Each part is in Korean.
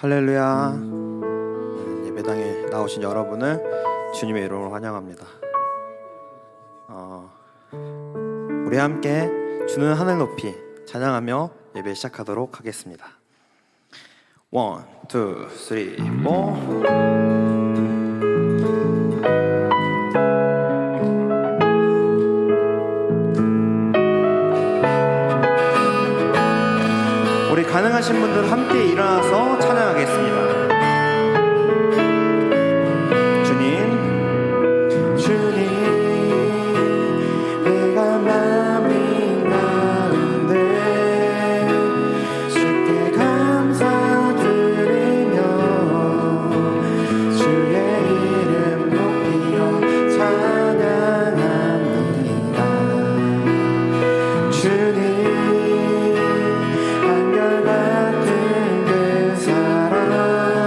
할렐루야. 예배당에 나오신 여러분을 주님의 이름으로 환영합니다. 우리 함께 주는 하늘 높이 찬양하며 예배 시작하도록 하겠습니다. 1, 2, 3, 4. 우리 가능하신 분들 함께 일어나서 찬양하겠습니다. 주님, 내가 마음이 가운데 주께 감사드리며 주의 이름 높이며 찬양합니다. 주님, 한결같은 그 사랑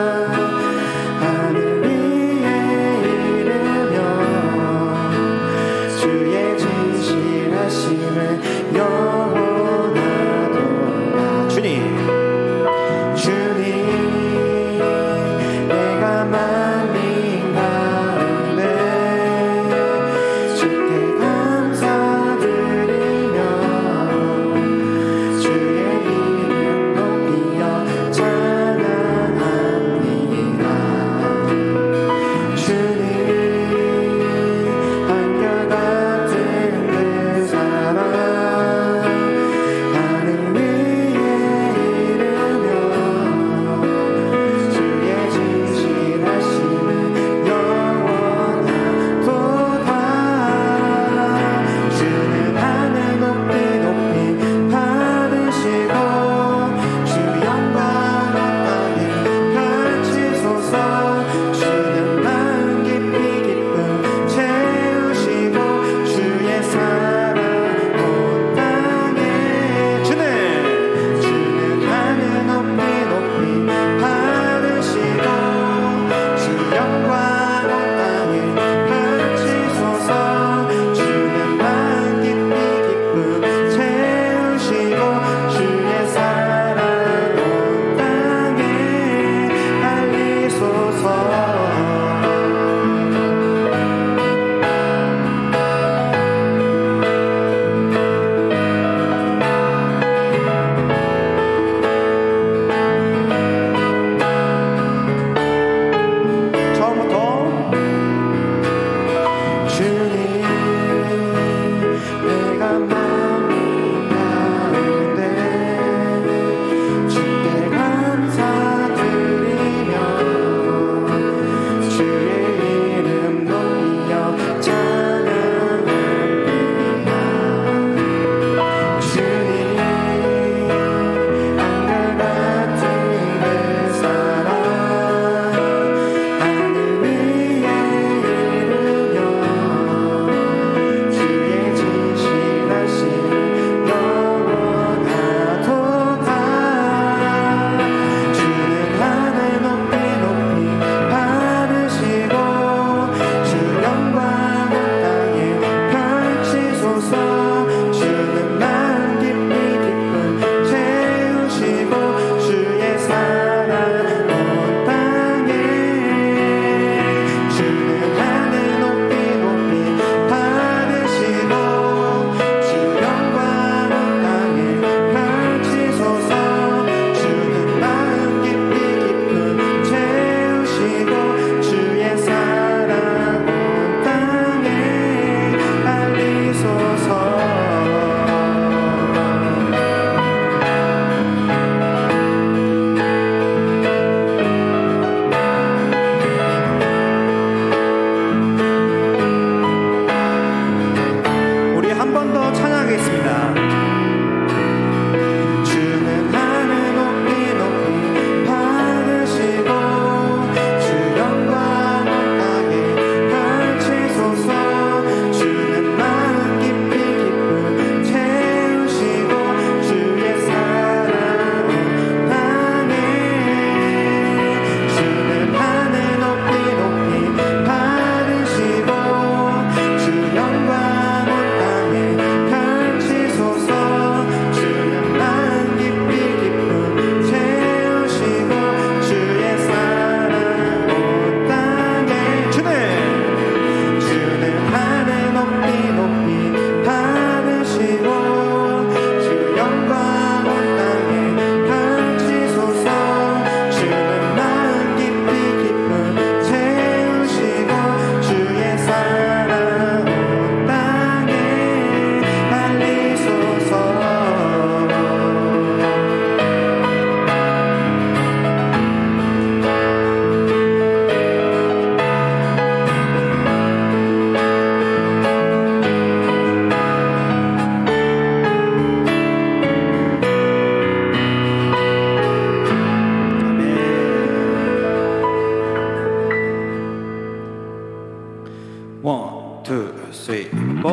3, 4.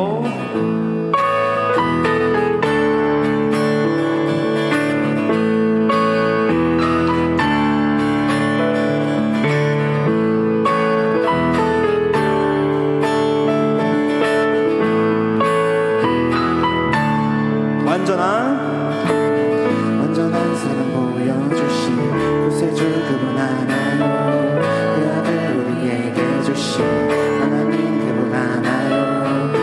완전한 사랑 보여주신 구세주 그분 하나요. 그 아들 우리에게 주신 하나님 그분 하나요. 그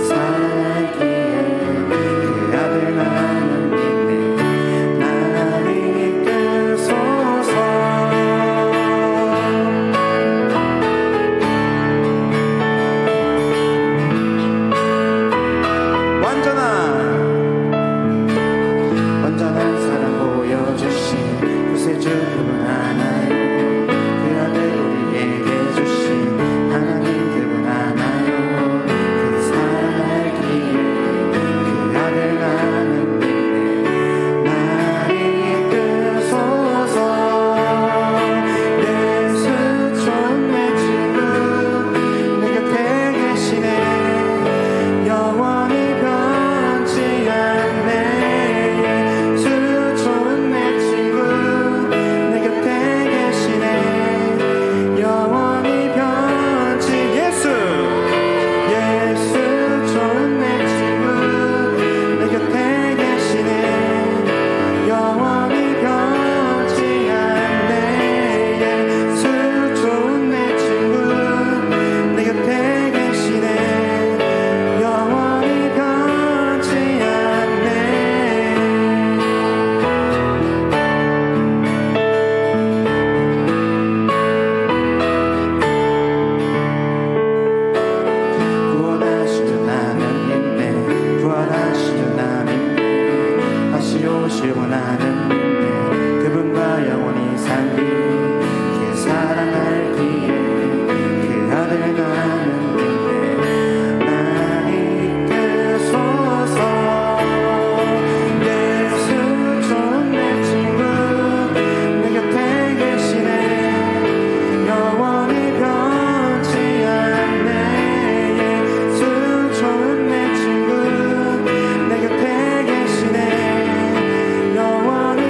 사랑 알기에 그 아들 나는 믿네. 나를 이끌소서. 완전한 사랑 보여주신 구세주 그분 하나요. 그 아들 우리에게 주신 하나님 그분 하나요. 그 사랑 알기에 그 아들 나는 믿네. 나를 이끌소서. 예수 좋네 친구 내 곁에 계시네. 영원히 변치 않네. 오시고 나는 믿네. 그분과 영원히 살리 그 사랑 알기에 그 아들 나는 믿네. 나를 이끌소서. 예수 좋네 친구 내 곁에 계시네. 영원히 변치 않네. 예수 좋네 친구 내 곁에 계시네. 영원히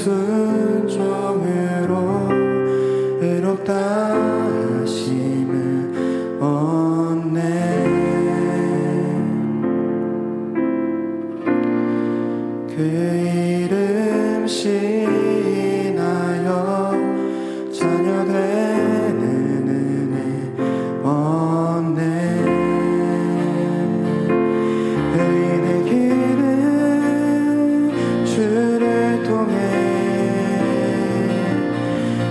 순종으로 의롭다 하심을 얻네. 그 이름 신하여 자녀 되는 은혜 얻네. 의인의 길은 주를 통해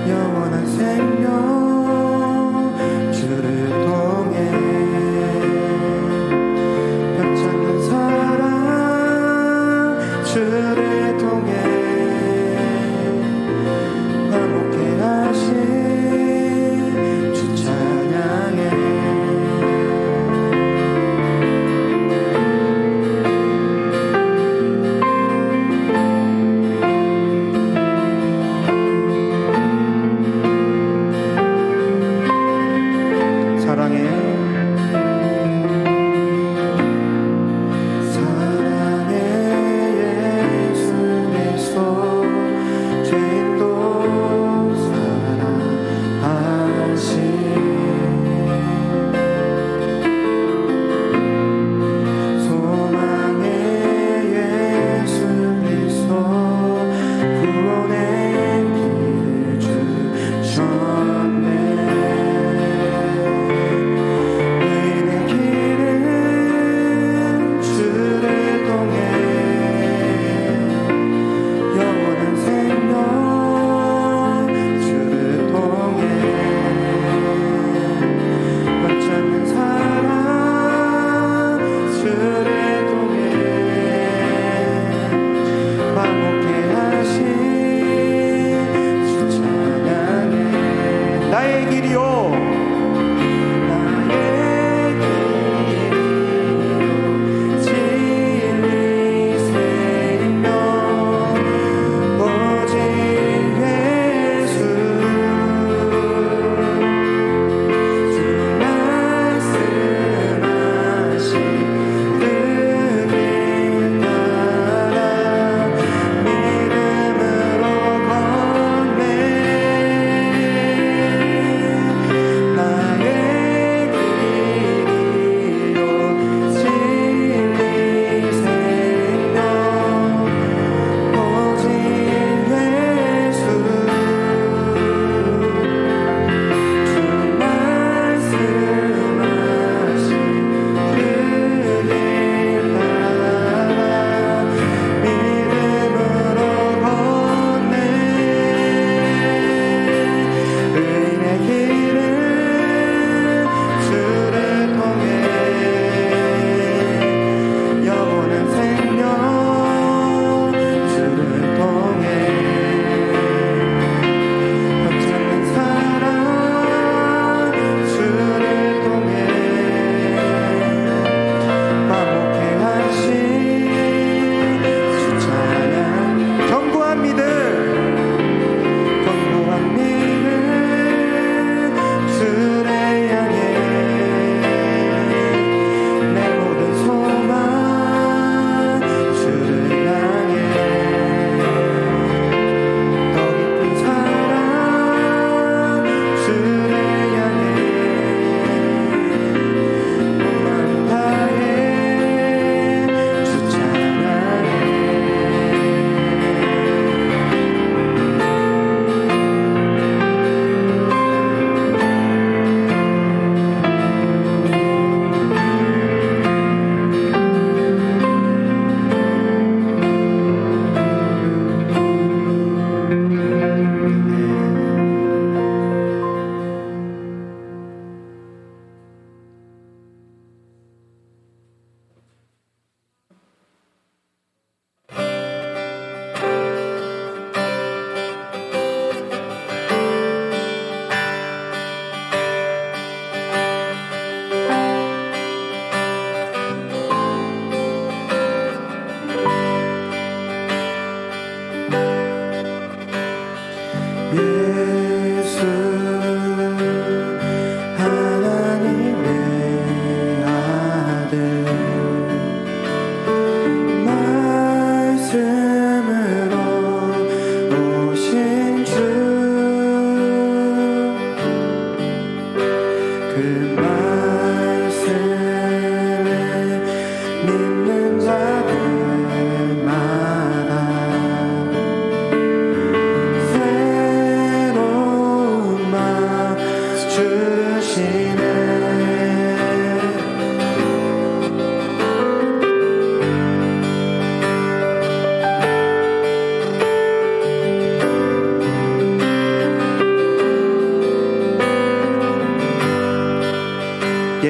영원한 생명 주를 통해 벽찾는 사랑 주를 통해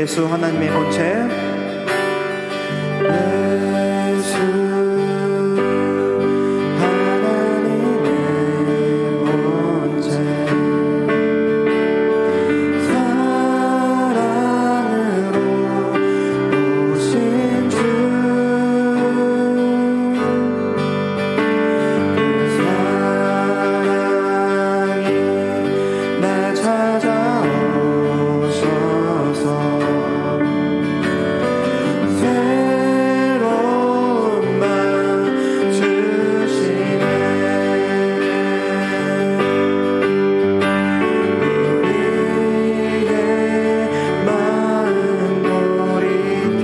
예수 하나님의 본체. 예수 하나님의 본체 사랑으로 오신 주 그 사랑이 날 찾아오셔서 새로운 맘 주시네. 우리의 마음 돌이켜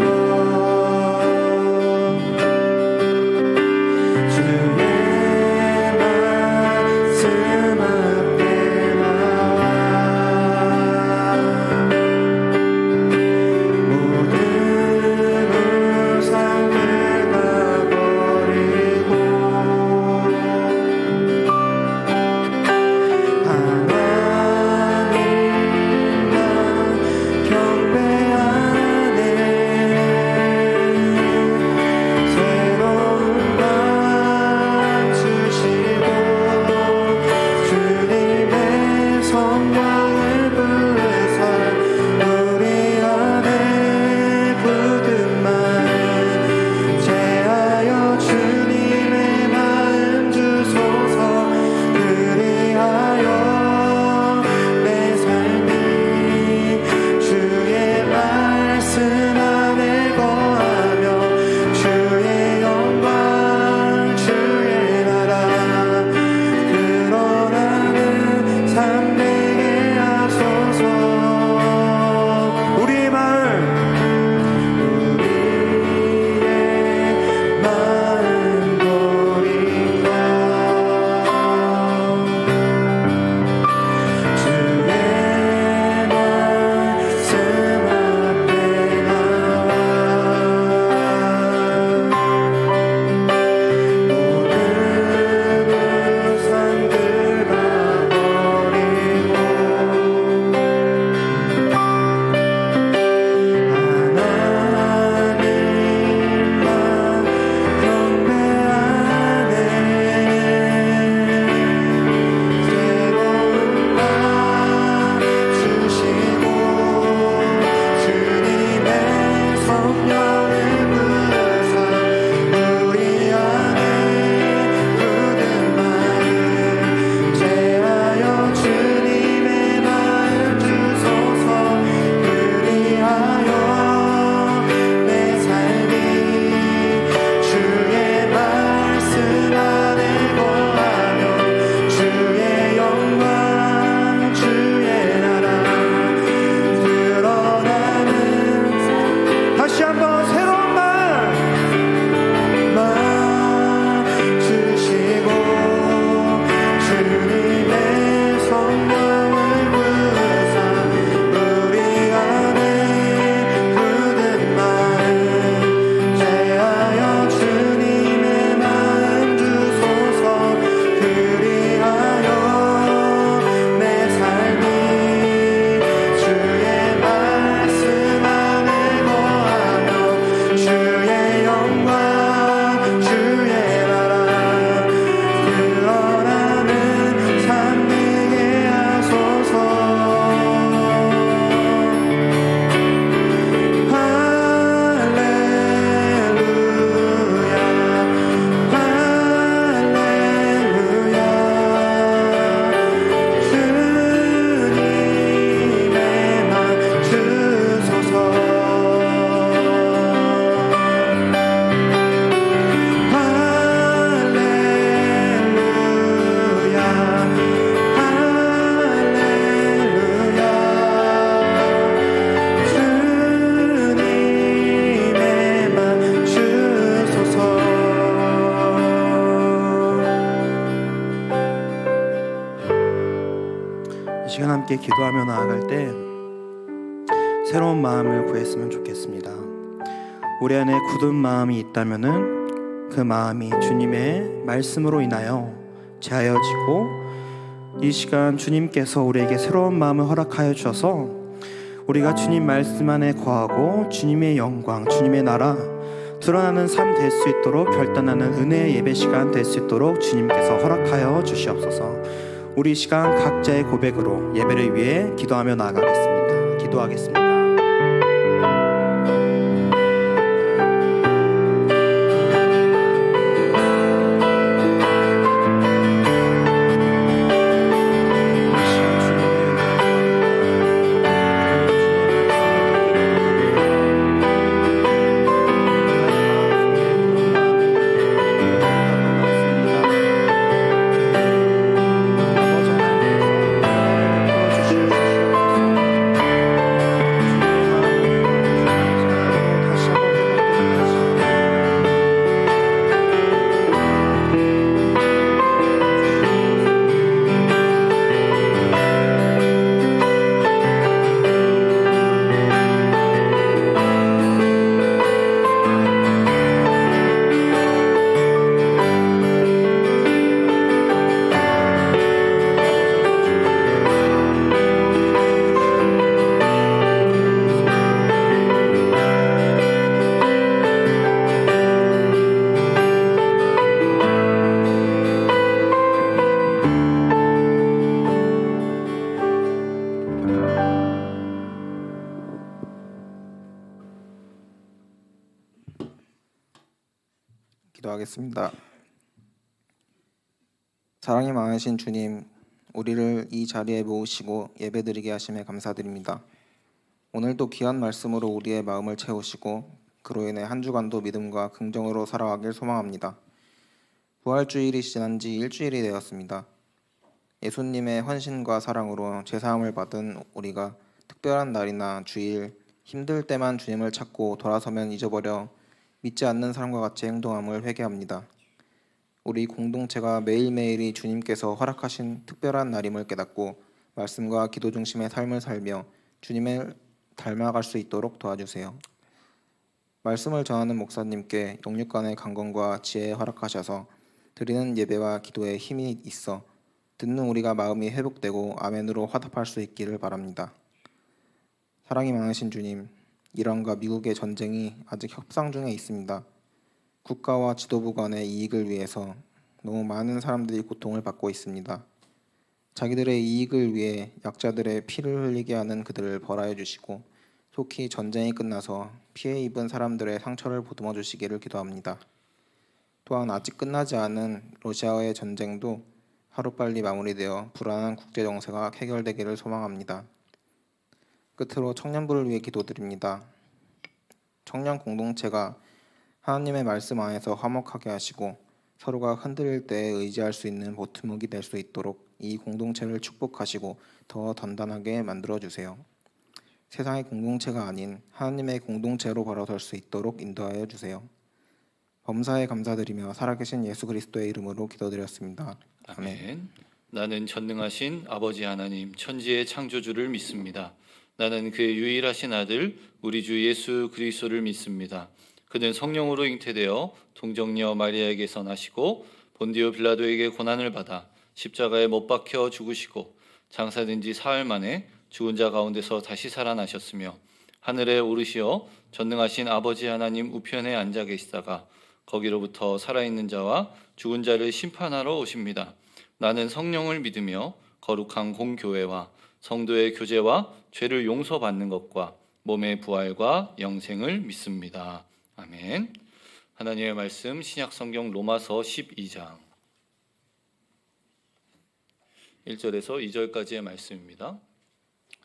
주의 말씀 앞에 나와 모든 우상을 다 버리고 하나님만 경배하네. 새로운 맘 주시고 주님의 성령을 부으사 우리 안에 굳은 마음 제하여 주님의 마음 주소서. 그리하여 내 삶이 주의 말씀 안에 거하며 주의 영광 주의 나라 드러나는 삶 되게 하소서. 우리의 마음 돌이켜 주의 말씀 앞에 나와 모든 우상들 다 버리고 하나님만 경배하네. 새로운 맘 주시고 주님의 성령을 부으사 우리 안에 굳은 마음 제하여 주님의 마음 주소서. 그리하여 내 삶이 주의 말씀 안에 거하며 주의 영광 주의 나라 드러나는 다시 한번 새로운 맘 주시고 주님의 성령을 부으사 우리 안에 굳은 마음 제하여 주님의 마음 주소서. 그리하여 내 삶이 주의 말씀 안에 거하며 주의 영광 주의 나라 드러나는 삶 되게 하소서. 할렐루야 할렐루야 주님의 맘 주소서. 할렐루야 할렐루야 주님의 맘 주소서. 이 시간 함께 기도하며 나아갈 때 새로운 마음을 구했으면 좋겠습니다. 우리 안에 굳은 마음이 있다면은 그 마음이 주님의 말씀으로 인하여 제하여지고 이 시간 주님께서 우리에게 새로운 마음을 허락하여 주셔서 우리가 주님 말씀 안에 거하고 주님의 영광, 주님의 나라 드러나는 삶 될 수 있도록 결단하는 은혜의 예배 시간 될 수 있도록 주님께서 허락하여 주시옵소서. 우리 시간 각자의 고백으로 예배를 위해 기도하며 나아가겠습니다. 기도하겠습니다. 기도하겠습니다. 사랑이 많으신 주님, 우리를 이 자리에 모으시고 예배드리게 하심에 감사드립니다. 오늘도 귀한 말씀으로 우리의 마음을 채우시고 그로 인해 한 주간도 믿음과 긍정으로 살아가길 소망합니다. 부활주일이 지난 지 일주일이 되었습니다. 예수님의 헌신과 사랑으로 제사함을 받은 우리가 특별한 날이나 주일, 힘들 때만 주님을 찾고 돌아서면 잊어버려 믿지 않는 사람과 같이 행동함을 회개합니다. 우리 공동체가 매일매일이 주님께서 허락하신 특별한 날임을 깨닫고 말씀과 기도 중심의 삶을 살며 주님을 닮아갈 수 있도록 도와주세요. 말씀을 전하는 목사님께 영육간의 강건과 지혜 허락하셔서 드리는 예배와 기도에 힘이 있어 듣는 우리가 마음이 회복되고 아멘으로 화답할 수 있기를 바랍니다. 사랑이 많으신 주님, 이란과 미국의 전쟁이 아직 협상 중에 있습니다. 국가와 지도부 간의 이익을 위해서 너무 많은 사람들이 고통을 받고 있습니다. 자기들의 이익을 위해 약자들의 피를 흘리게 하는 그들을 벌하여 주시고 속히 전쟁이 끝나서 피해 입은 사람들의 상처를 보듬어 주시기를 기도합니다. 또한 아직 끝나지 않은 러시아와의 전쟁도 하루빨리 마무리되어 불안한 국제 정세가 해결되기를 소망합니다. 끝으로 청년부를 위해 기도드립니다. 청년 공동체가 하나님의 말씀 안에서 화목하게 하시고 서로가 흔들릴 때 의지할 수 있는 보트목이 될 수 있도록 이 공동체를 축복하시고 더 단단하게 만들어주세요. 세상의 공동체가 아닌 하나님의 공동체로 걸어설 수 있도록 인도하여 주세요. 범사에 감사드리며 살아계신 예수 그리스도의 이름으로 기도드렸습니다. 아멘. 나는 전능하신 아버지 하나님 천지의 창조주를 믿습니다. 나는 그의 유일하신 아들 우리 주 예수 그리스도를 믿습니다. 그는 성령으로 잉태되어 동정녀 마리아에게서 나시고 본디오 빌라도에게 고난을 받아 십자가에 못 박혀 죽으시고 장사된 지 사흘 만에 죽은 자 가운데서 다시 살아나셨으며 하늘에 오르시어 전능하신 아버지 하나님 우편에 앉아 계시다가 거기로부터 살아있는 자와 죽은 자를 심판하러 오십니다. 나는 성령을 믿으며 거룩한 공교회와 성도의 교제와 죄를 용서받는 것과 몸의 부활과 영생을 믿습니다. 아멘. 하나님의 말씀 신약성경 로마서 12장 1절에서 2절까지의 말씀입니다.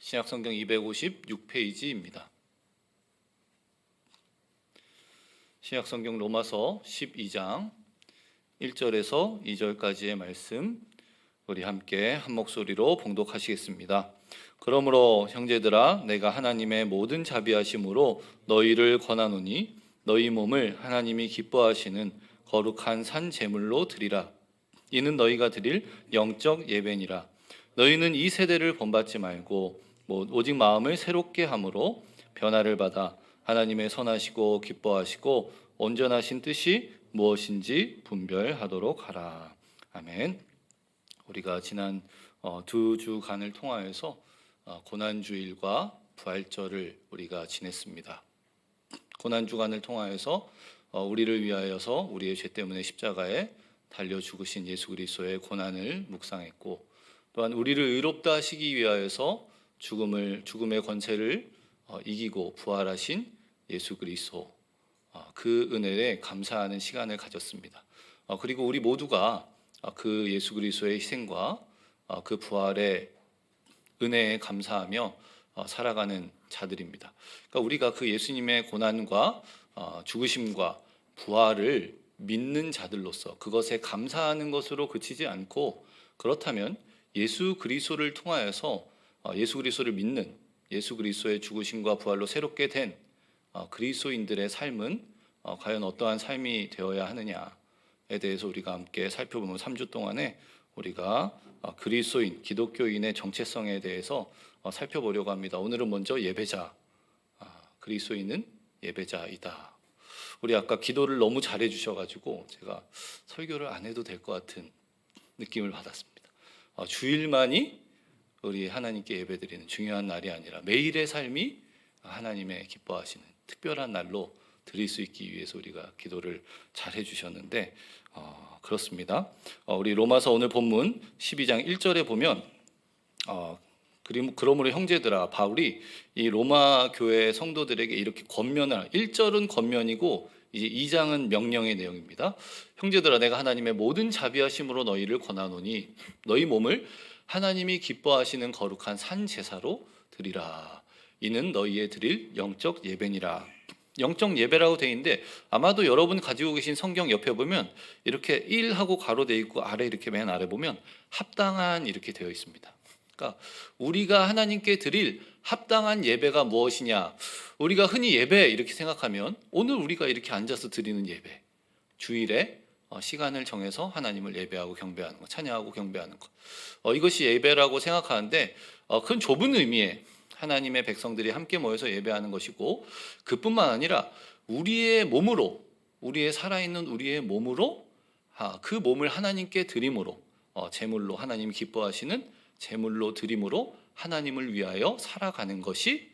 신약성경 256페이지입니다. 신약성경 로마서 12장 1절에서 2절까지의 말씀 우리 함께 한 목소리로 봉독하시겠습니다. 그러므로 형제들아 내가 하나님의 모든 자비하심으로 너희를 권하노니 너희 몸을 하나님이 기뻐하시는 거룩한 산 제물로 드리라. 이는 너희가 드릴 영적 예배니라. 너희는 이 세대를 본받지 말고 오직 마음을 새롭게 함으로 변화를 받아 하나님의 선하시고 기뻐하시고 온전하신 뜻이 무엇인지 분별하도록 하라. 아멘. 우리가 지난 두 주간을 통하여서 고난주일과 부활절을 우리가 지냈습니다. 고난 주간을 통하여서 우리를 위하여서 우리의 죄 때문에 십자가에 달려 죽으신 예수 그리스도의 고난을 묵상했고, 또한 우리를 의롭다 하시기 위하여서 죽음의 권세를 이기고 부활하신 예수 그리스도, 그 은혜에 감사하는 시간을 가졌습니다. 그리고 우리 모두가 그 예수 그리스도의 희생과 그 부활의 은혜에 감사하며 살아가는 자들입니다. 그러니까 우리가 그 예수님의 고난과 죽으심과 부활을 믿는 자들로서 그것에 감사하는 것으로 그치지 않고, 그렇다면 예수 그리스도를 통하여서 예수 그리스도를 믿는, 예수 그리스도의 죽으심과 부활로 새롭게 된 그리스도인들의 삶은 과연 어떠한 삶이 되어야 하느냐에 대해서 우리가 함께 살펴보면 3주 동안에 우리가 그리스도인, 기독교인의 정체성에 대해서 살펴보려고 합니다. 오늘은 먼저 예배자, 그리스도인은 예배자이다. 우리 아까 기도를 너무 잘해 주셔가지고 제가 설교를 안 해도 될 것 같은 느낌을 받았습니다. 주일만이 우리 하나님께 예배드리는 중요한 날이 아니라 매일의 삶이 하나님의 기뻐하시는 특별한 날로 드릴 수 있기 위해서 우리가 기도를 잘 해주셨는데 그렇습니다. 우리 로마서 오늘 본문 12장 1절에 보면 그러므로 형제들아, 바울이 이 로마 교회 성도들에게 이렇게 권면을, 1절은 권면이고 이제 2장은 명령의 내용입니다. 형제들아, 내가 하나님의 모든 자비하심으로 너희를 권하노니 너희 몸을 하나님이 기뻐하시는 거룩한 산 제사로 드리라. 이는 너희의 드릴 영적 예배니라. 영적 예배라고 되어 있는데, 아마도 여러분 가지고 계신 성경 옆에 보면 이렇게 1하고 가로되어 있고 아래 이렇게 맨 아래 보면 합당한 이렇게 되어 있습니다. 그러니까 우리가 하나님께 드릴 합당한 예배가 무엇이냐, 우리가 흔히 예배 이렇게 생각하면 오늘 우리가 이렇게 앉아서 드리는 예배, 주일에 시간을 정해서 하나님을 예배하고 경배하는 것, 찬양하고 경배하는 것, 이것이 예배라고 생각하는데 그건 좁은 의미의 하나님의 백성들이 함께 모여서 예배하는 것이고, 그뿐만 아니라 우리의 몸으로, 우리의 살아있는 우리의 몸으로 그 몸을 하나님께 드림으로, 제물로, 하나님이 기뻐하시는 제물로 드림으로 하나님을 위하여 살아가는 것이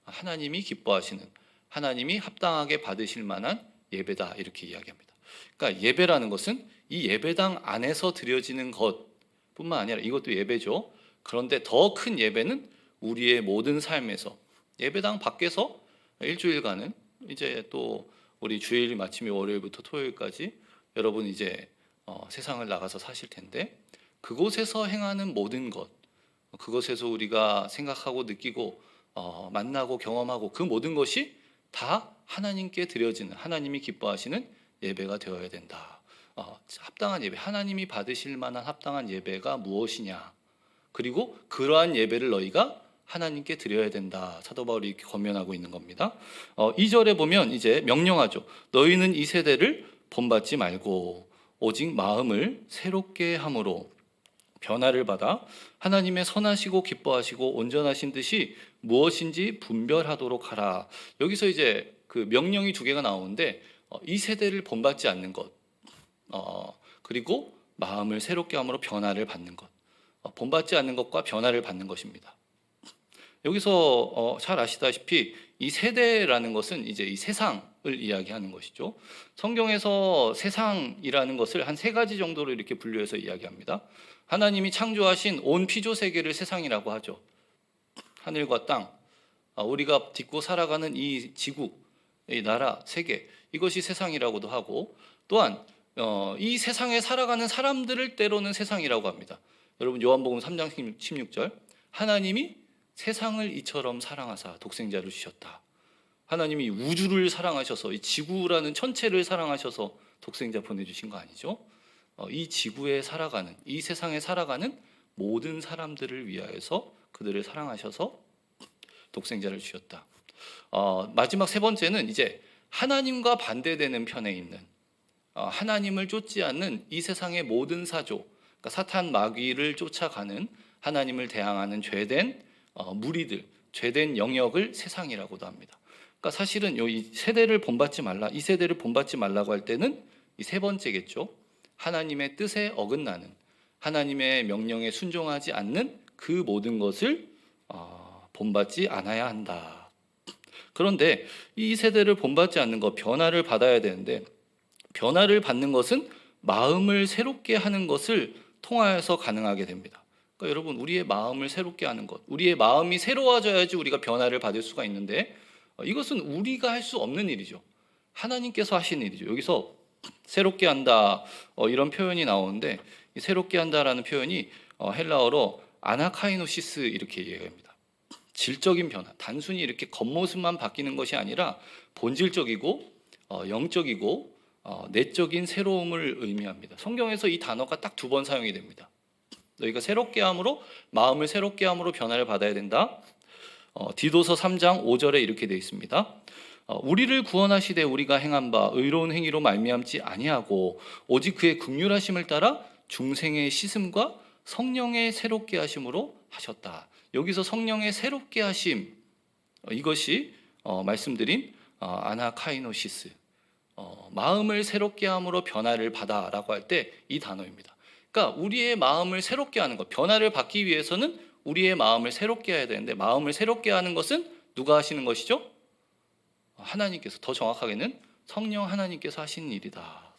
하나님이 기뻐하시는, 하나님이 합당하게 받으실 만한 예배다, 이렇게 이야기합니다. 그러니까 예배라는 것은 이 예배당 안에서 드려지는 것뿐만 아니라, 이것도 예배죠. 그런데 더 큰 예배는 우리의 모든 삶에서, 예배당 밖에서 일주일간은 이제 또 우리 주일 마침이 월요일부터 토요일까지 여러분 이제 세상을 나가서 사실 텐데, 그곳에서 행하는 모든 것, 그것에서 우리가 생각하고 느끼고 만나고 경험하고 그 모든 것이 다 하나님께 드려지는, 하나님이 기뻐하시는 예배가 되어야 된다. 합당한 예배, 하나님이 받으실 만한 합당한 예배가 무엇이냐, 그리고 그러한 예배를 너희가 하나님께 드려야 된다. 사도 바울이 이렇게 권면하고 있는 겁니다. 2절에 보면 이제 명령하죠. 너희는 이 세대를 본받지 말고 오직 마음을 새롭게 함으로 변화를 받아 하나님의 선하시고 기뻐하시고 온전하신 뜻이 무엇인지 분별하도록 하라. 여기서 이제 그 명령이 두 개가 나오는데, 이 세대를 본받지 않는 것, 그리고 마음을 새롭게 함으로 변화를 받는 것, 본받지 않는 것과 변화를 받는 것입니다. 여기서 잘 아시다시피 이 세대라는 것은 이제 이 세상을 이야기하는 것이죠. 성경에서 세상이라는 것을 한 세 가지 정도로 이렇게 분류해서 이야기합니다. 하나님이 창조하신 온 피조 세계를 세상이라고 하죠. 하늘과 땅, 우리가 딛고 살아가는 이 지구, 이 나라, 세계, 이것이 세상이라고도 하고, 또한 이 세상에 살아가는 사람들을 때로는 세상이라고 합니다. 여러분 요한복음 3장 16절, 하나님이 세상을 이처럼 사랑하사 독생자를 주셨다. 하나님이 우주를 사랑하셔서, 이 지구라는 천체를 사랑하셔서 독생자 보내주신 거 아니죠? 이 지구에 살아가는, 이 세상에 살아가는 모든 사람들을 위하여서 그들을 사랑하셔서 독생자를 주셨다. 마지막 세 번째는 이제 하나님과 반대되는 편에 있는, 하나님을 쫓지 않는 이 세상의 모든 사조, 그러니까 사탄 마귀를 쫓아가는, 하나님을 대항하는 죄된 무리들, 죄된 영역을 세상이라고도 합니다. 그러니까 사실은 이 세대를 본받지 말라, 이 세대를 본받지 말라고 할 때는 이 세 번째겠죠. 하나님의 뜻에 어긋나는, 하나님의 명령에 순종하지 않는 그 모든 것을 본받지 않아야 한다. 그런데 이 세대를 본받지 않는 것, 변화를 받아야 되는데 변화를 받는 것은 마음을 새롭게 하는 것을 통하여서 가능하게 됩니다. 그러니까 여러분, 우리의 마음을 새롭게 하는 것, 우리의 마음이 새로워져야지 우리가 변화를 받을 수가 있는데 이것은 우리가 할 수 없는 일이죠. 하나님께서 하시는 일이죠. 여기서 새롭게 한다 이런 표현이 나오는데 이 새롭게 한다라는 표현이 헬라어로 아나카이노시스 이렇게 얘기합니다. 질적인 변화, 단순히 이렇게 겉모습만 바뀌는 것이 아니라 본질적이고 영적이고 내적인 새로움을 의미합니다. 성경에서 이 단어가 딱 2번 사용이 됩니다. 너희가 새롭게 함으로, 마음을 새롭게 함으로 변화를 받아야 된다. 디도서 3장 5절에 이렇게 되어 있습니다. 우리를 구원하시되 우리가 행한 바 의로운 행위로 말미암지 아니하고 오직 그의 긍휼하심을 따라 중생의 씻음과 성령의 새롭게 하심으로 하셨다. 여기서 성령의 새롭게 하심, 이것이 말씀드린 아나카이노시스, 마음을 새롭게 함으로 변화를 받아라고 할 때 이 단어입니다. 그러니까 우리의 마음을 새롭게 하는 것, 변화를 받기 위해서는 우리의 마음을 새롭게 해야 되는데 마음을 새롭게 하는 것은 누가 하시는 것이죠? 하나님께서, 더 정확하게는 성령 하나님께서 하시는 일이다.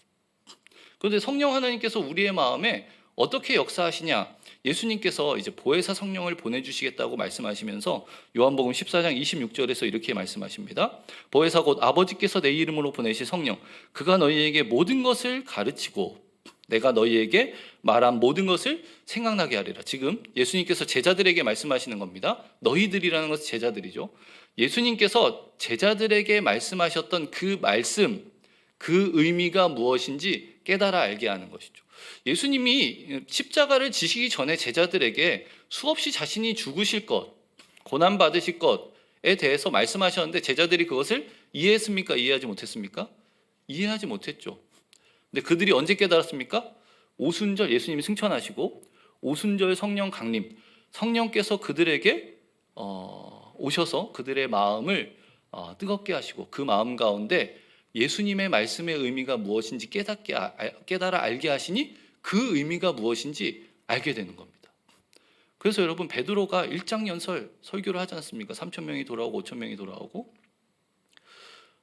그런데 성령 하나님께서 우리의 마음에 어떻게 역사하시냐? 예수님께서 이제 보혜사 성령을 보내주시겠다고 말씀하시면서 요한복음 14장 26절에서 이렇게 말씀하십니다. 보혜사 곧 아버지께서 내 이름으로 보내실 성령, 그가 너희에게 모든 것을 가르치고 내가 너희에게 말한 모든 것을 생각나게 하리라. 지금 예수님께서 제자들에게 말씀하시는 겁니다. 너희들이라는 것은 제자들이죠. 예수님께서 제자들에게 말씀하셨던 그 말씀, 그 의미가 무엇인지 깨달아 알게 하는 것이죠. 예수님이 십자가를 지시기 전에 제자들에게 수없이 자신이 죽으실 것, 고난받으실 것에 대해서 말씀하셨는데 제자들이 그것을 이해했습니까? 이해하지 못했습니까? 이해하지 못했죠. 근데 그들이 언제 깨달았습니까? 오순절, 예수님이 승천하시고 오순절 성령 강림, 성령께서 그들에게 오셔서 그들의 마음을 뜨겁게 하시고 그 마음 가운데 예수님의 말씀의 의미가 무엇인지 깨달아 알게 하시니 그 의미가 무엇인지 알게 되는 겁니다. 그래서 여러분, 베드로가 1장 연설 설교를 하지 않습니까? 3,000명이 돌아오고 5,000명이 돌아오고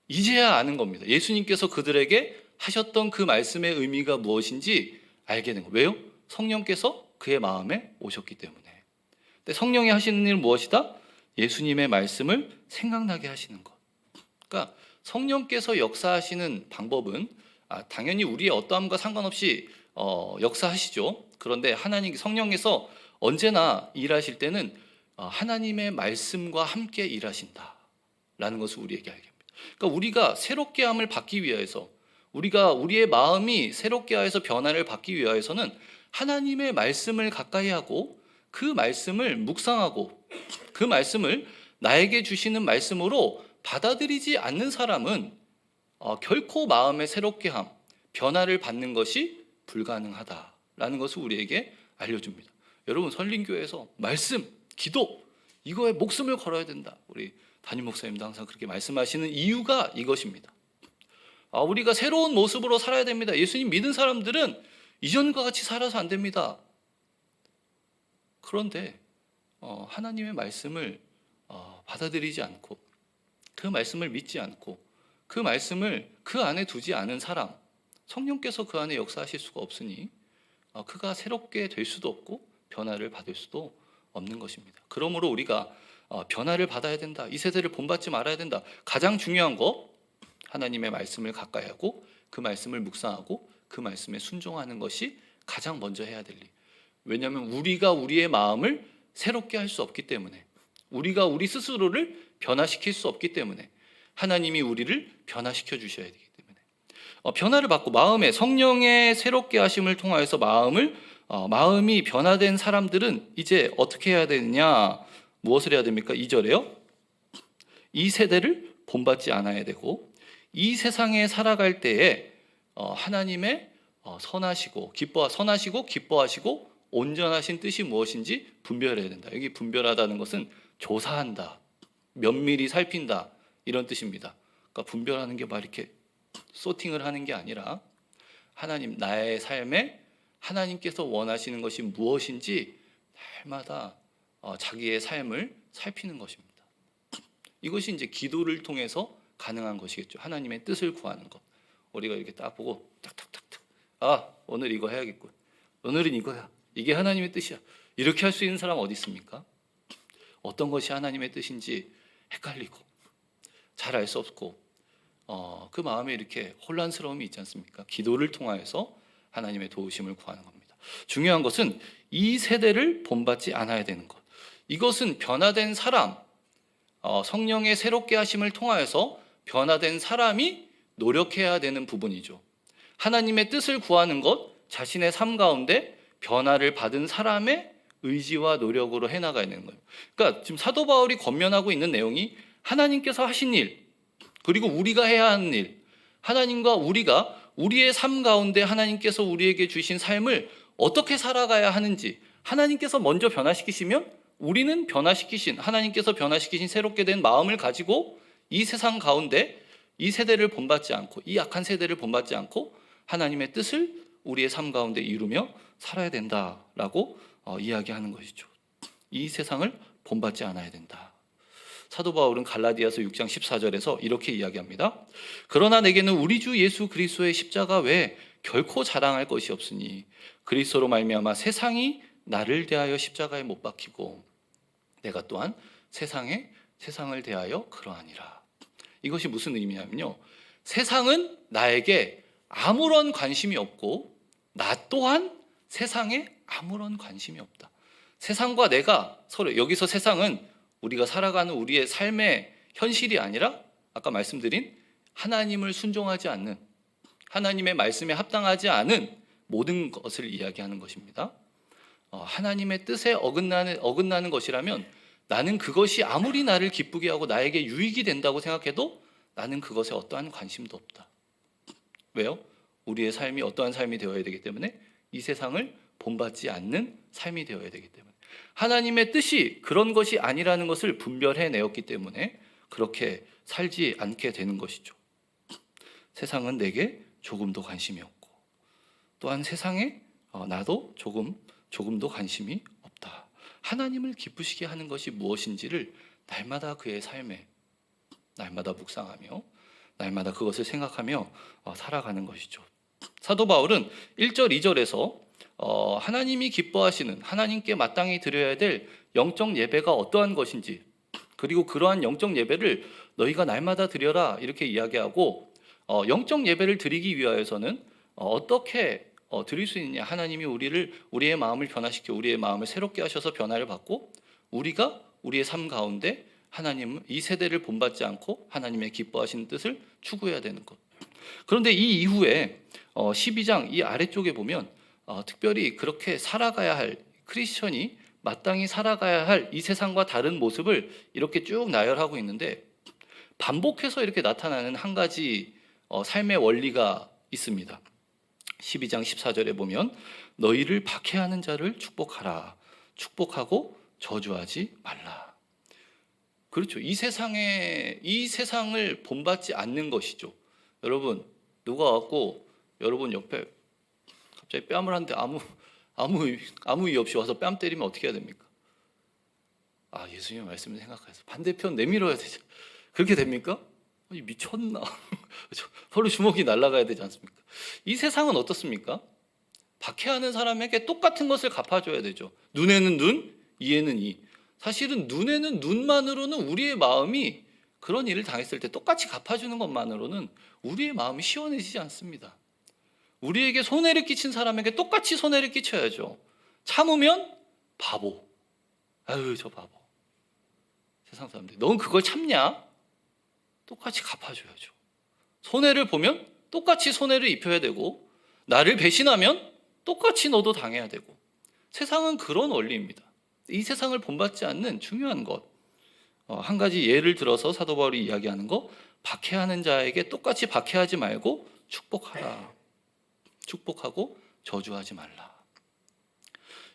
이제야 아는 겁니다. 예수님께서 그들에게 하셨던 그 말씀의 의미가 무엇인지 알게 된 거예요. 왜요? 성령께서 그의 마음에 오셨기 때문에. 근데 성령이 하시는 일은 무엇이다? 예수님의 말씀을 생각나게 하시는 것. 그러니까 성령께서 역사하시는 방법은 당연히 우리의 어떠함과 상관없이 역사하시죠. 그런데 하나님, 성령께서 언제나 일하실 때는 하나님의 말씀과 함께 일하신다라는 것을 우리에게 알게 합니다. 그러니까 우리가 새롭게 함을 받기 위해서, 우리가 우리의 마음이 새롭게 하여서 변화를 받기 위해서는 하나님의 말씀을 가까이 하고 그 말씀을 묵상하고 그 말씀을 나에게 주시는 말씀으로 받아들이지 않는 사람은 결코 마음의 새롭게 함, 변화를 받는 것이 불가능하다라는 것을 우리에게 알려줍니다. 여러분, 설린교회에서 말씀, 기도, 이거에 목숨을 걸어야 된다. 우리 담임 목사님도 항상 그렇게 말씀하시는 이유가 이것입니다. 우리가 새로운 모습으로 살아야 됩니다. 예수님 믿은 사람들은 이전과 같이 살아서 안 됩니다. 그런데 하나님의 말씀을 받아들이지 않고 그 말씀을 믿지 않고 그 말씀을 그 안에 두지 않은 사람, 성령께서 그 안에 역사하실 수가 없으니 그가 새롭게 될 수도 없고 변화를 받을 수도 없는 것입니다. 그러므로 우리가 변화를 받아야 된다. 이 세대를 본받지 말아야 된다. 가장 중요한 거, 하나님의 말씀을 가까이 하고 그 말씀을 묵상하고 그 말씀에 순종하는 것이 가장 먼저 해야 될 일. 왜냐하면 우리가 우리의 마음을 새롭게 할 수 없기 때문에, 우리가 우리 스스로를 변화시킬 수 없기 때문에 하나님이 우리를 변화시켜 주셔야 되기 때문에 변화를 받고 마음에 성령의 새롭게 하심을 통하여서 마음이 변화된 사람들은 이제 어떻게 해야 되느냐? 무엇을 해야 됩니까? 2절에요. 이 세대를 본받지 않아야 되고 이 세상에 살아갈 때에 하나님의 선하시고 기뻐하시고 온전하신 뜻이 무엇인지 분별해야 된다. 여기 분별하다는 것은 조사한다, 면밀히 살핀다, 이런 뜻입니다. 그러니까 분별하는 게 막 이렇게 소팅을 하는 게 아니라 하나님, 나의 삶에 하나님께서 원하시는 것이 무엇인지 날마다 자기의 삶을 살피는 것입니다. 이것이 이제 기도를 통해서 가능한 것이겠죠. 하나님의 뜻을 구하는 것. 우리가 이렇게 딱 보고 탁탁탁탁, 아, 오늘 이거 해야겠군. 오늘은 이거야. 이게 하나님의 뜻이야. 이렇게 할 수 있는 사람 어디 있습니까? 어떤 것이 하나님의 뜻인지 헷갈리고 잘 알 수 없고 그 마음에 이렇게 혼란스러움이 있지 않습니까? 기도를 통하여서 하나님의 도우심을 구하는 겁니다. 중요한 것은 이 세대를 본받지 않아야 되는 것. 이것은 변화된 사람, 성령의 새롭게 하심을 통하여서 변화된 사람이 노력해야 되는 부분이죠. 하나님의 뜻을 구하는 것, 자신의 삶 가운데 변화를 받은 사람의 의지와 노력으로 해나가야 되는 거예요. 그러니까 지금 사도 바울이 권면하고 있는 내용이 하나님께서 하신 일, 그리고 우리가 해야 하는 일, 하나님과 우리가 우리의 삶 가운데 하나님께서 우리에게 주신 삶을 어떻게 살아가야 하는지, 하나님께서 먼저 변화시키시면 우리는 변화시키신, 하나님께서 변화시키신 새롭게 된 마음을 가지고 이 세상 가운데 이 세대를 본받지 않고, 이 악한 세대를 본받지 않고 하나님의 뜻을 우리의 삶 가운데 이루며 살아야 된다라고 이야기하는 것이죠. 이 세상을 본받지 않아야 된다. 사도 바울은 갈라디아서 6장 14절에서 이렇게 이야기합니다. 그러나 내게는 우리 주 예수 그리스도의 십자가 외에 결코 자랑할 것이 없으니 그리스도로 말미암아 세상이 나를 대하여 십자가에 못 박히고 내가 또한 세상을 대하여 그러하니라. 이것이 무슨 의미냐면요, 세상은 나에게 아무런 관심이 없고 나 또한 세상에 아무런 관심이 없다. 세상과 내가 서로, 여기서 세상은 우리가 살아가는 우리의 삶의 현실이 아니라 아까 말씀드린 하나님을 순종하지 않는, 하나님의 말씀에 합당하지 않은 모든 것을 이야기하는 것입니다. 하나님의 뜻에 어긋나는 것이라면 나는 그것이 아무리 나를 기쁘게 하고 나에게 유익이 된다고 생각해도 나는 그것에 어떠한 관심도 없다. 왜요? 우리의 삶이 어떠한 삶이 되어야 되기 때문에, 이 세상을 본받지 않는 삶이 되어야 되기 때문에, 하나님의 뜻이 그런 것이 아니라는 것을 분별해내었기 때문에 그렇게 살지 않게 되는 것이죠. 세상은 내게 조금도 관심이 없고 또한 세상에 나도 조금도 관심이 없다. 하나님을 기쁘시게 하는 것이 무엇인지를 날마다 그의 삶에 날마다 묵상하며 날마다 그것을 생각하며 살아가는 것이죠. 사도 바울은 1절 2절에서 하나님이 기뻐하시는, 하나님께 마땅히 드려야 될 영적 예배가 어떠한 것인지, 그리고 그러한 영적 예배를 너희가 날마다 드려라 이렇게 이야기하고, 영적 예배를 드리기 위하여서는 어떻게 드릴 수 있느냐, 하나님이 우리의 마음을 변화시켜 우리의 마음을 새롭게 하셔서 변화를 받고 우리가 우리의 삶 가운데 하나님, 이 세대를 본받지 않고 하나님의 기뻐하시는 뜻을 추구해야 되는 것. 그런데 이 이후에 12장 이 아래쪽에 보면 특별히 그렇게 살아가야 할, 크리스천이 마땅히 살아가야 할 이 세상과 다른 모습을 이렇게 쭉 나열하고 있는데, 반복해서 이렇게 나타나는 한 가지 삶의 원리가 있습니다. 12장 14절에 보면 너희를 박해하는 자를 축복하라. 축복하고 저주하지 말라. 그렇죠. 이 세상을 본받지 않는 것이죠. 여러분, 누가 왔고 여러분 옆에 갑자기 뺨을 한대 아무 이유 없이 와서 뺨 때리면 어떻게 해야 됩니까? 예수님의 말씀을 생각해서 반대편 내밀어야 되죠. 그렇게 됩니까? 미쳤나? 서로 주먹이 날아가야 되지 않습니까? 이 세상은 어떻습니까? 박해하는 사람에게 똑같은 것을 갚아줘야 되죠. 눈에는 눈, 이에는 이. 사실은 눈에는 눈만으로는 우리의 마음이 그런 일을 당했을 때 똑같이 갚아주는 것만으로는 우리의 마음이 시원해지지 않습니다. 우리에게 손해를 끼친 사람에게 똑같이 손해를 끼쳐야죠. 참으면 바보. 아유, 저 바보. 세상 사람들이 넌 그걸 참냐? 똑같이 갚아줘야죠. 손해를 보면 똑같이 손해를 입혀야 되고, 나를 배신하면 똑같이 너도 당해야 되고. 세상은 그런 원리입니다. 이 세상을 본받지 않는 중요한 것, 한 가지 예를 들어서 사도 바울이 이야기하는 거, 박해하는 자에게 똑같이 박해하지 말고 축복하라. 축복하고 저주하지 말라.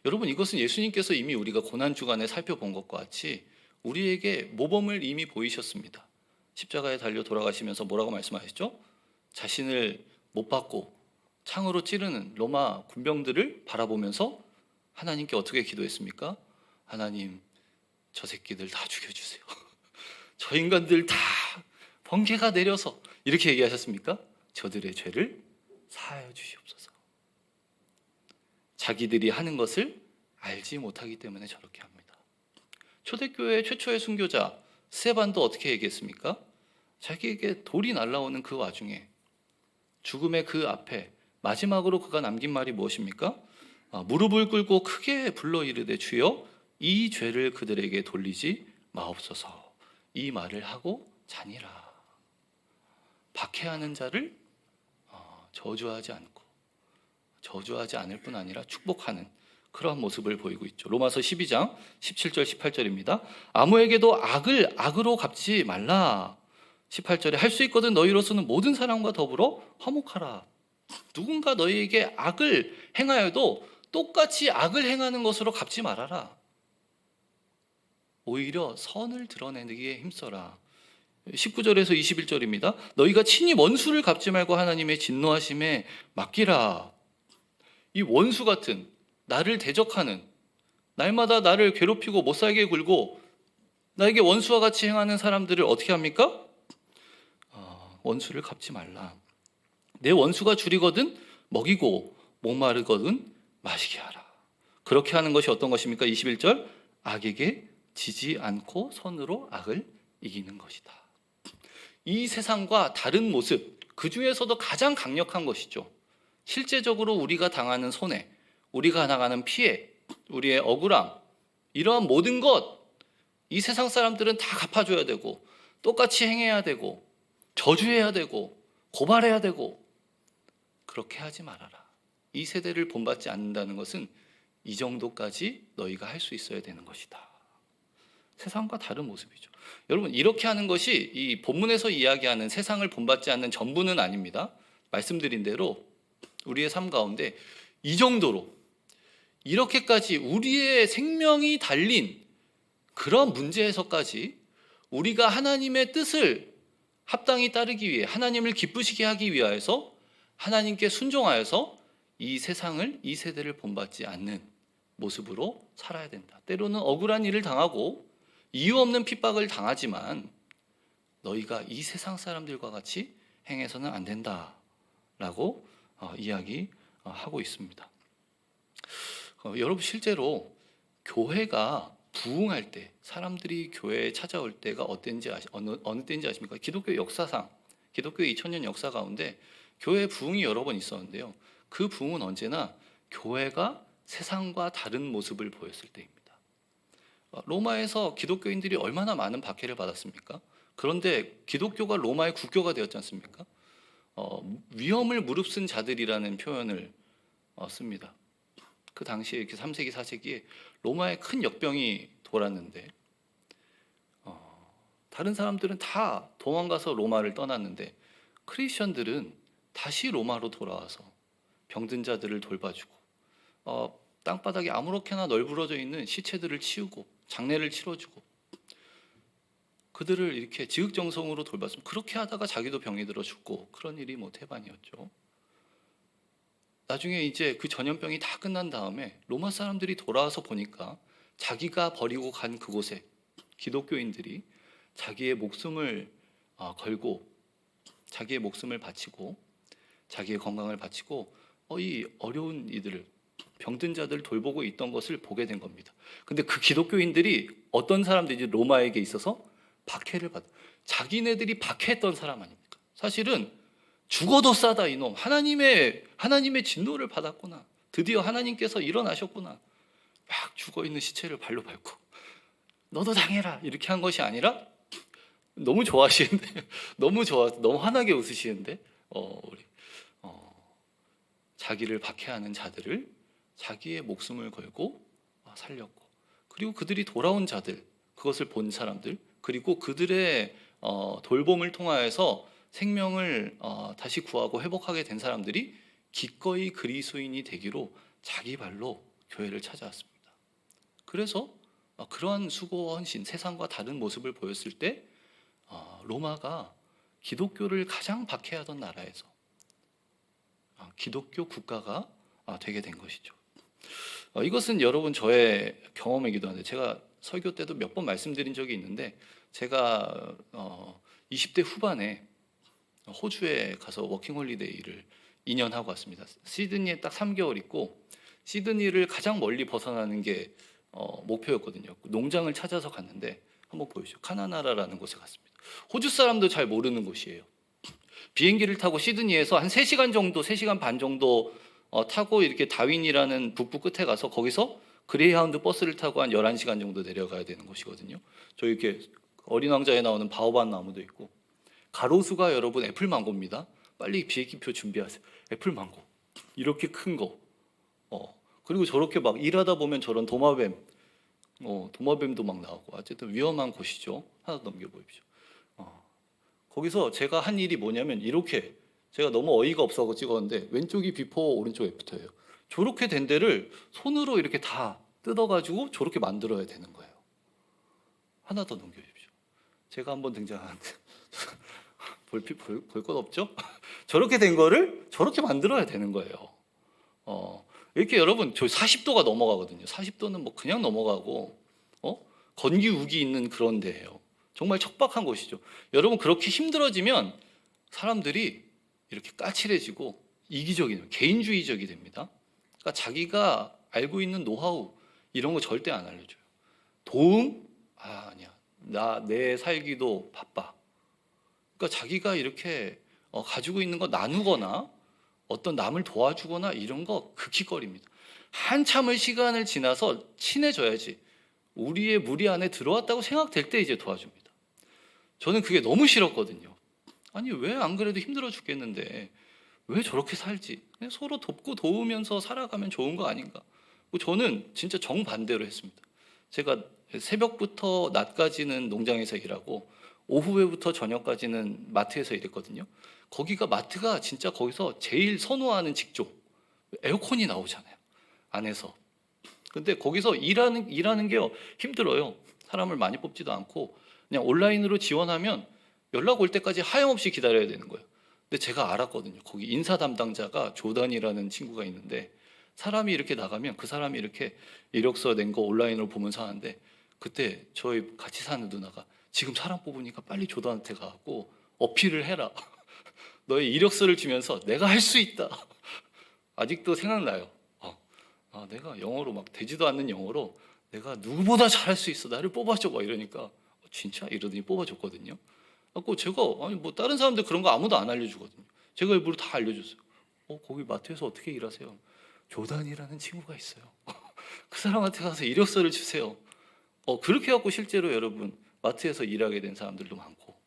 여러분, 이것은 예수님께서 이미 우리가 고난주간에 살펴본 것과 같이 우리에게 모범을 이미 보이셨습니다. 십자가에 달려 돌아가시면서 뭐라고 말씀하셨죠? 자신을 못 박고 창으로 찌르는 로마 군병들을 바라보면서 하나님께 어떻게 기도했습니까? 하나님, 저 새끼들 다 죽여주세요. 저 인간들 다 번개가 내려서 이렇게 얘기하셨습니까? 저들의 죄를 사하여 주시옵소서. 자기들이 하는 것을 알지 못하기 때문에 저렇게 합니다. 초대교회 최초의 순교자 스데반도 어떻게 얘기했습니까? 자기에게 돌이 날아오는 그 와중에 죽음의 그 앞에 마지막으로 그가 남긴 말이 무엇입니까? 무릎을 꿇고 크게 불러 이르되 주여 이 죄를 그들에게 돌리지 마옵소서. 이 말을 하고 자니라. 박해하는 자를 저주하지 않고 저주하지 않을 뿐 아니라 축복하는 그러한 모습을 보이고 있죠. 로마서 12장 17절 18절입니다. 아무에게도 악을 악으로 갚지 말라. 18절에 할 수 있거든 너희로서는 모든 사람과 더불어 화목하라. 누군가 너희에게 악을 행하여도 똑같이 악을 행하는 것으로 갚지 말아라. 오히려 선을 드러내기에 힘써라. 19절에서 21절입니다. 너희가 친히 원수를 갚지 말고 하나님의 진노하심에 맡기라. 이 원수 같은 나를 대적하는, 날마다 나를 괴롭히고 못살게 굴고 나에게 원수와 같이 행하는 사람들을 어떻게 합니까? 원수를 갚지 말라. 내 원수가 줄이거든 먹이고 목마르거든 마시게 하라. 그렇게 하는 것이 어떤 것입니까? 21절 악에게 지지 않고 선으로 악을 이기는 것이다. 이 세상과 다른 모습, 그 중에서도 가장 강력한 것이죠. 실제적으로 우리가 당하는 손해, 우리가 당하는 피해, 우리의 억울함, 이러한 모든 것, 이 세상 사람들은 다 갚아줘야 되고 똑같이 행해야 되고 저주해야 되고 고발해야 되고, 그렇게 하지 말아라. 이 세대를 본받지 않는다는 것은 이 정도까지 너희가 할 수 있어야 되는 것이다. 세상과 다른 모습이죠. 여러분, 이렇게 하는 것이 이 본문에서 이야기하는 세상을 본받지 않는 전부는 아닙니다. 말씀드린 대로 우리의 삶 가운데 이 정도로 이렇게까지 우리의 생명이 달린 그런 문제에서까지 우리가 하나님의 뜻을 합당히 따르기 위해, 하나님을 기쁘시게 하기 위하여서 하나님께 순종하여서 이 세상을, 이 세대를 본받지 않는 모습으로 살아야 된다. 때로는 억울한 일을 당하고 이유 없는 핍박을 당하지만 너희가 이 세상 사람들과 같이 행해서는 안 된다라고 이야기하고 있습니다. 여러분, 실제로 교회가 부흥할 때, 사람들이 교회에 찾아올 때가 어느 때인지 아십니까? 기독교 역사상, 기독교의 2000년 역사 가운데 교회 부흥이 여러 번 있었는데요. 그 부흥은 언제나 교회가 세상과 다른 모습을 보였을 때입니다. 로마에서 기독교인들이 얼마나 많은 박해를 받았습니까? 그런데 기독교가 로마의 국교가 되었지 않습니까? 위험을 무릅쓴 자들이라는 표현을 씁니다. 그 당시에 이렇게 3세기, 4세기에 로마에 큰 역병이 돌았는데 다른 사람들은 다 도망가서 로마를 떠났는데 크리스천들은 다시 로마로 돌아와서 병든 자들을 돌봐주고 땅바닥에 아무렇게나 널브러져 있는 시체들을 치우고 장례를 치러주고 그들을 이렇게 지극정성으로 돌봤습니다. 그렇게 하다가 자기도 병이 들어 죽고, 그런 일이 태반이었죠. 나중에 이제 그 전염병이 다 끝난 다음에 로마 사람들이 돌아와서 보니까 자기가 버리고 간 그곳에 기독교인들이 자기의 목숨을 걸고, 자기의 목숨을 바치고, 자기의 건강을 바치고 이 어려운 이들을, 병든 자들을 돌보고 있던 것을 보게 된 겁니다. 근데 그 기독교인들이 어떤 사람들이지? 로마에게 있어서 박해를 받아. 자기네들이 박해했던 사람 아닙니까? 사실은 죽어도 싸다 이놈, 하나님의 진노를 받았구나, 드디어 하나님께서 일어나셨구나, 막 죽어있는 시체를 발로 밟고 너도 당해라 이렇게 한 것이 아니라 너무 좋아하시는데 너무 환하게 웃으시는데 자기를 박해하는 자들을 자기의 목숨을 걸고 살렸고, 그리고 그들이 돌아온 자들, 그것을 본 사람들, 그리고 그들의 돌봄을 통하여서 생명을 다시 구하고 회복하게 된 사람들이 기꺼이 그리스도인이 되기로 자기 발로 교회를 찾아왔습니다. 그래서 그러한 수고와 헌신, 세상과 다른 모습을 보였을 때 로마가 기독교를 가장 박해하던 나라에서 기독교 국가가 되게 된 것이죠. 이것은 여러분 저의 경험이기도 한데 제가 설교 때도 몇 번 말씀드린 적이 있는데 제가 20대 후반에 호주에 가서 워킹홀리데이를 2년 하고 왔습니다. 시드니에 딱 3개월 있고 시드니를 가장 멀리 벗어나는 게 목표였거든요. 농장을 찾아서 갔는데 한번 보여주죠. 카나나라라는 곳에 갔습니다. 호주 사람도 잘 모르는 곳이에요. 비행기를 타고 시드니에서 한 3시간 정도, 3시간 반 정도 타고 이렇게 다윈이라는 북부 끝에 가서 거기서 그레이하운드 버스를 타고 한 11시간 정도 내려가야 되는 곳이거든요. 저 이렇게 어린 왕자에 나오는 바오반 나무도 있고 가로수가 여러분 애플망고입니다. 빨리 비행기표 준비하세요. 애플망고 이렇게 큰 거. 그리고 저렇게 막 일하다 보면 저런 도마뱀, 도마뱀도 막 나오고 어쨌든 위험한 곳이죠. 하나 더 넘겨보십시오. 거기서 제가 한 일이 뭐냐면 이렇게 제가 너무 어이가 없어서 찍었는데 왼쪽이 비포 오른쪽이 애프터예요. 저렇게 된 데를 손으로 이렇게 다 뜯어가지고 저렇게 만들어야 되는 거예요. 하나 더 넘겨주십시오. 제가 한번 등장하는데 볼 것 없죠? 저렇게 된 거를 저렇게 만들어야 되는 거예요. 이렇게 여러분 저 40도가 넘어가거든요. 40도는 뭐 그냥 넘어가고 건기 우기 있는 그런 데예요. 정말 척박한 곳이죠. 여러분 그렇게 힘들어지면 사람들이 이렇게 까칠해지고 이기적이 개인주의적이 됩니다. 그러니까 자기가 알고 있는 노하우 이런 거 절대 안 알려줘요. 도움? 아니야. 내 살기도 바빠. 그러니까 자기가 이렇게 가지고 있는 거 나누거나 어떤 남을 도와주거나 이런 거 극히거립니다. 한참의 시간을 지나서 친해져야지 우리의 무리 안에 들어왔다고 생각될 때 이제 도와줍니다. 저는 그게 너무 싫었거든요. 아니 왜 안 그래도 힘들어 죽겠는데 왜 저렇게 살지? 그냥 서로 돕고 도우면서 살아가면 좋은 거 아닌가? 저는 진짜 정반대로 했습니다. 제가 새벽부터 낮까지는 농장에서 일하고 오후에부터 저녁까지는 마트에서 일했거든요. 거기가 마트가 진짜 거기서 제일 선호하는 직종. 에어컨이 나오잖아요. 안에서. 근데 거기서 일하는 게 힘들어요. 사람을 많이 뽑지도 않고 그냥 온라인으로 지원하면 연락 올 때까지 하염없이 기다려야 되는 거예요. 근데 제가 알았거든요. 거기 인사 담당자가 조단이라는 친구가 있는데 사람이 이렇게 나가면 그 사람이 이렇게 이력서 낸 거 온라인으로 보면서 하는데 그때 저희 같이 사는 누나가 지금 사람 뽑으니까 빨리 조단한테 가고 어필을 해라. 너의 이력서를 주면서 내가 할 수 있다. 아직도 생각나요. 내가 영어로 막 되지도 않는 영어로 내가 누구보다 잘할 수 있어. 나를 뽑아줘. 막 이러니까 진짜 이러더니 뽑아줬거든요. 제가 뭐 다른 사람들 그런 거 아무도 안 알려주거든요. 제가 일부러 다 알려줬어요. 거기 마트에서 어떻게 일하세요? 조단이라는 친구가 있어요. 그 사람한테 가서 이력서를 주세요. 그렇게 해갖고 실제로 여러분 마트에서 일하게 된 사람들도 많고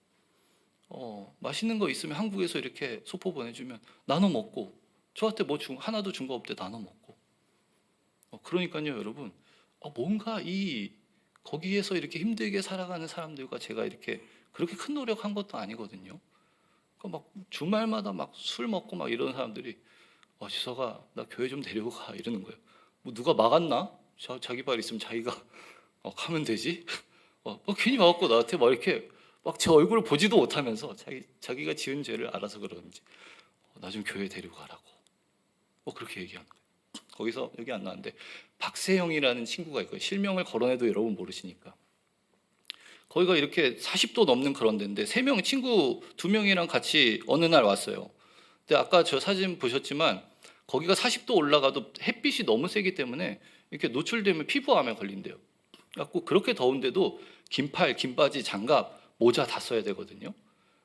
맛있는 거 있으면 한국에서 이렇게 소포 보내주면 나눠 먹고 저한테 뭐 하나도 준 거 없대 나눠 먹고 그러니까요 여러분 뭔가 거기에서 이렇게 힘들게 살아가는 사람들과 제가 이렇게 그렇게 큰 노력한 것도 아니거든요. 그러니까 막 주말마다 막 술 먹고 막 이러는 사람들이 지서가 나 교회 좀 데리고 가 이러는 거예요. 뭐 누가 막았나? 자기 발 있으면 자기가 가면 되지. 괜히 와갖고 나한테 막 이렇게 막 제 얼굴을 보지도 못하면서 자기가 지은 죄를 알아서 그러는지 나 좀 교회 데리고 가라고 그렇게 얘기하는 거예요. 거기서 여기 안 나왔는데 박세영이라는 친구가 있고요. 실명을 거론해도 여러분 모르시니까 거기가 이렇게 40도 넘는 그런 데인데 3명 친구 2명이랑 같이 어느 날 왔어요. 근데 아까 저 사진 보셨지만 거기가 40도 올라가도 햇빛이 너무 세기 때문에 이렇게 노출되면 피부암에 걸린대요. 그래서 그렇게 더운데도 긴팔, 긴 바지, 장갑, 모자 다 써야 되거든요.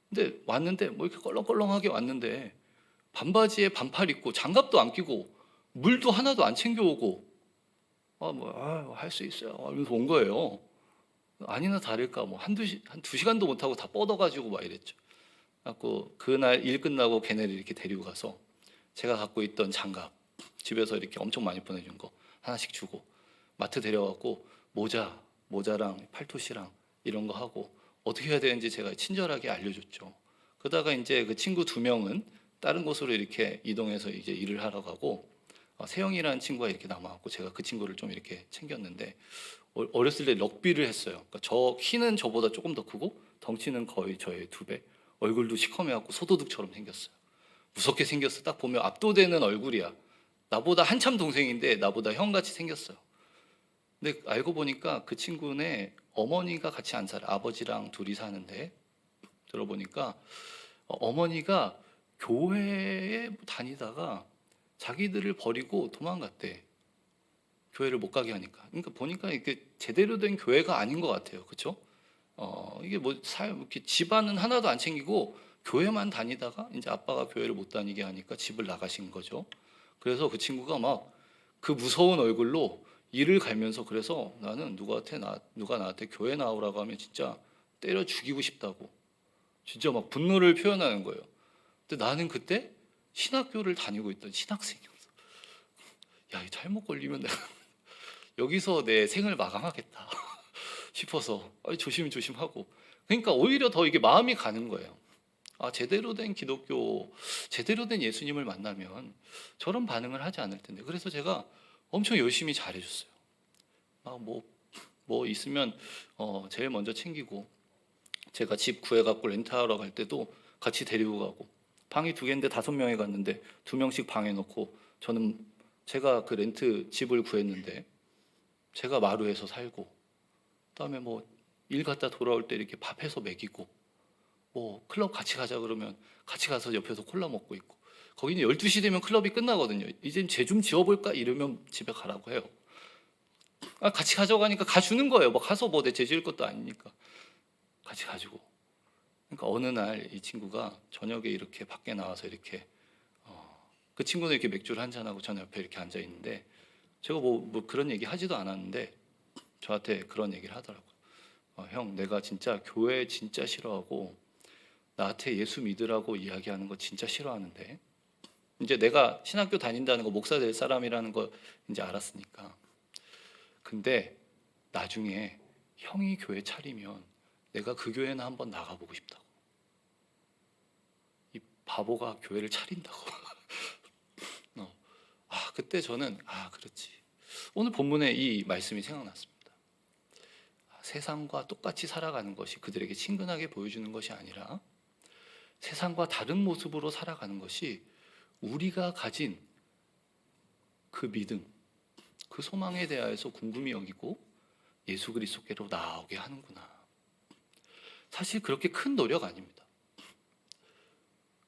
근데 왔는데 뭐 이렇게 껄렁껄렁하게 왔는데 반바지에 반팔 입고 장갑도 안 끼고 물도 하나도 안 챙겨오고 할 수 있어요 이러면서 온 거예요. 아니나 다를까 한 2시간도 못하고 다 뻗어가지고 막 이랬죠. 그래서 그날 일 끝나고 걔네를 이렇게 데리고 가서 제가 갖고 있던 장갑 집에서 이렇게 엄청 많이 보내준 거 하나씩 주고 마트 데려가고 모자랑 팔토시랑 이런 거 하고 어떻게 해야 되는지 제가 친절하게 알려줬죠. 그러다가 이제 그 친구 2명은 다른 곳으로 이렇게 이동해서 이제 일을 하러 가고 세영이라는 친구가 이렇게 남아갖고 제가 그 친구를 좀 이렇게 챙겼는데 어렸을 때 럭비를 했어요. 그러니까 저 키는 저보다 조금 더 크고 덩치는 거의 저의 2배, 얼굴도 시커매갖고 소도둑처럼 생겼어요. 무섭게 생겼어. 딱 보면 압도되는 얼굴이야. 나보다 한참 동생인데 나보다 형같이 생겼어요. 근데 알고 보니까 그 친구네 어머니가 같이 안 살아요. 아버지랑 둘이 사는데 들어보니까 어머니가 교회에 다니다가 자기들을 버리고 도망갔대. 교회를 못 가게 하니까. 그러니까 보니까 이게 제대로 된 교회가 아닌 것 같아요. 그렇죠? 이게 뭐 이렇게 집안은 하나도 안 챙기고 교회만 다니다가 이제 아빠가 교회를 못 다니게 하니까 집을 나가신 거죠. 그래서 그 친구가 막 그 무서운 얼굴로 이를 갈면서 그래서 나는 누가 나한테 교회 나오라고 하면 진짜 때려 죽이고 싶다고 진짜 막 분노를 표현하는 거예요. 근데 나는 그때 신학교를 다니고 있던 신학생이었어. 야, 이 잘못 걸리면 내가 여기서 내 생을 마감하겠다 싶어서 조심하고. 그러니까 오히려 더 이게 마음이 가는 거예요. 제대로 된 기독교, 제대로 된 예수님을 만나면 저런 반응을 하지 않을 텐데. 그래서 제가 엄청 열심히 잘해줬어요. 뭐 있으면 제일 먼저 챙기고, 제가 집 구해갖고 렌트하러 갈 때도 같이 데리고 가고, 방이 2개인데 5명이 갔는데 2명씩 방에 놓고, 제가 그 렌트 집을 구했는데 제가 마루에서 살고, 그다음에 뭐 일 갔다 돌아올 때 이렇게 밥 해서 먹이고, 뭐 클럽 같이 가자 그러면 같이 가서 옆에서 콜라 먹고 있고, 거기는 12시 되면 클럽이 끝나거든요. 이젠 쟤 좀 지워볼까 이러면 집에 가라고 해요. 같이 가져가니까 가주는 거예요. 뭐 가서 뭐 내 죄 지을 것도 아니니까 같이 가지고. 그러니까 어느 날 이 친구가 저녁에 이렇게 밖에 나와서 이렇게 그 친구는 이렇게 맥주를 한잔하고 저는 옆에 이렇게 앉아 있는데, 제가 뭐 그런 얘기 하지도 않았는데 저한테 그런 얘기를 하더라고요. 형, 내가 진짜 교회 진짜 싫어하고 나한테 예수 믿으라고 이야기하는 거 진짜 싫어하는데, 이제 내가 신학교 다닌다는 거, 목사 될 사람이라는 거 이제 알았으니까. 근데 나중에 형이 교회 차리면 내가 그 교회는 한번 나가보고 싶다고. 이 바보가 교회를 차린다고. 그때 저는 그렇지. 오늘 본문에 이 말씀이 생각났습니다. 세상과 똑같이 살아가는 것이 그들에게 친근하게 보여주는 것이 아니라 세상과 다른 모습으로 살아가는 것이 우리가 가진 그 믿음, 그 소망에 대하여서 궁금히 여기고 예수 그리스도께로 나오게 하는구나. 사실 그렇게 큰 노력 아닙니다.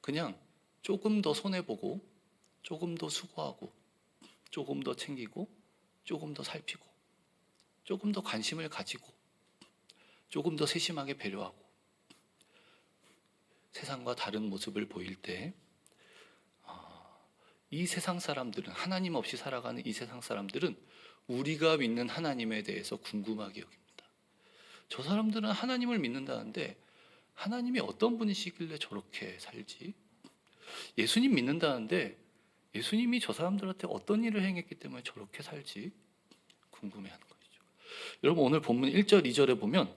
그냥 조금 더 손해보고, 조금 더 수고하고, 조금 더 챙기고, 조금 더 살피고, 조금 더 관심을 가지고, 조금 더 세심하게 배려하고, 세상과 다른 모습을 보일 때 이 세상 사람들은, 하나님 없이 살아가는 이 세상 사람들은 우리가 믿는 하나님에 대해서 궁금하게 여깁니다. 저 사람들은 하나님을 믿는다는데 하나님이 어떤 분이시길래 저렇게 살지? 예수님 믿는다는데 예수님이 저 사람들한테 어떤 일을 행했기 때문에 저렇게 살지? 궁금해하는 것이죠. 여러분, 오늘 본문 1절, 2절에 보면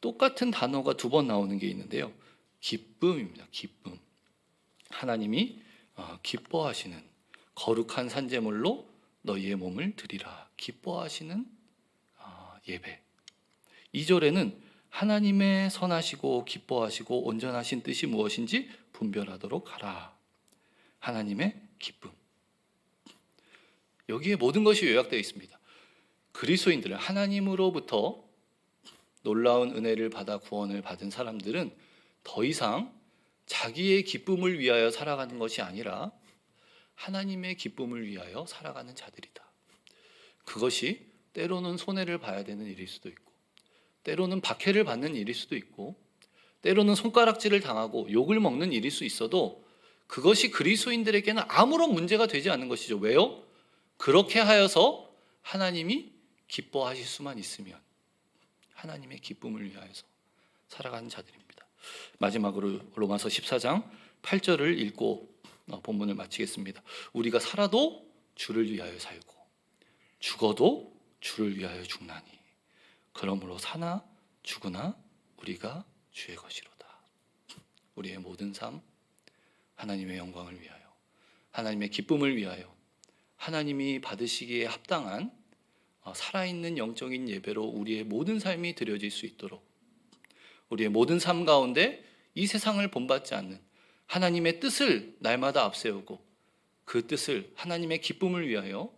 똑같은 단어가 2번 나오는 게 있는데요. 기쁨입니다. 기쁨. 하나님이 기뻐하시는 거룩한 산제물로 너희의 몸을 드리라. 기뻐하시는 예배. 2절에는 하나님의 선하시고 기뻐하시고 온전하신 뜻이 무엇인지 분별하도록 하라. 하나님의 기쁨. 여기에 모든 것이 요약되어 있습니다. 그리스도인들은, 하나님으로부터 놀라운 은혜를 받아 구원을 받은 사람들은 더 이상 자기의 기쁨을 위하여 살아가는 것이 아니라 하나님의 기쁨을 위하여 살아가는 자들이다. 그것이 때로는 손해를 봐야 되는 일일 수도 있고, 때로는 박해를 받는 일일 수도 있고, 때로는 손가락질을 당하고 욕을 먹는 일일 수 있어도 그것이 그리스도인들에게는 아무런 문제가 되지 않는 것이죠. 왜요? 그렇게 하여서 하나님이 기뻐하실 수만 있으면 하나님의 기쁨을 위하여서 살아가는 자들입니다. 마지막으로 로마서 14장 8절을 읽고 본문을 마치겠습니다. 우리가 살아도 주를 위하여 살고 죽어도 주를 위하여 죽나니 그러므로 사나 죽으나 우리가 주의 것이로다. 우리의 모든 삶 하나님의 영광을 위하여, 하나님의 기쁨을 위하여, 하나님이 받으시기에 합당한 살아있는 영적인 예배로 우리의 모든 삶이 드려질 수 있도록, 우리의 모든 삶 가운데 이 세상을 본받지 않는 하나님의 뜻을 날마다 앞세우고 그 뜻을 하나님의 기쁨을 위하여